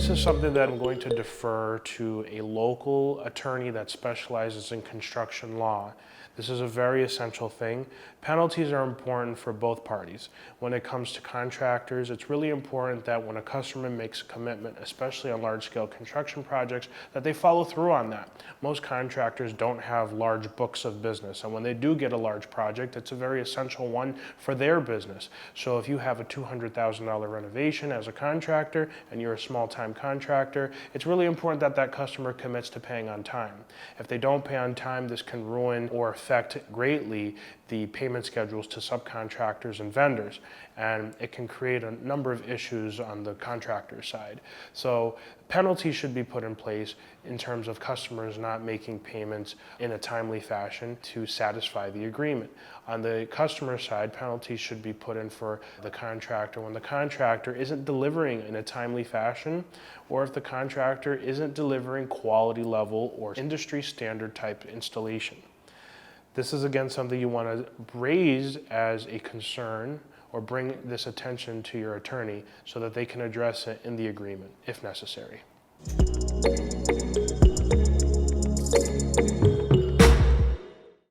This is something that I'm going to defer to a local attorney that specializes in construction law. This is a very essential thing. Penalties are important for both parties. When it comes to contractors, it's really important that when a customer makes a commitment, especially on large-scale construction projects, that they follow through on that. Most contractors don't have large books of business, and when they do get a large project, it's a very essential one for their business. So if you have a $200,000 renovation as a contractor and you're a small-time contractor, it's really important that that customer commits to paying on time. If they don't pay on time, this can ruin or affect greatly the payment schedules to subcontractors and vendors, and it can create a number of issues on the contractor side. So penalties should be put in place in terms of customers not making payments in a timely fashion to satisfy the agreement. On the customer side, penalties should be put in for the contractor when the contractor isn't delivering in a timely fashion, or if the contractor isn't delivering quality level or industry standard type installation. This is again something you want to raise as a concern or bring this attention to your attorney so that they can address it in the agreement if necessary.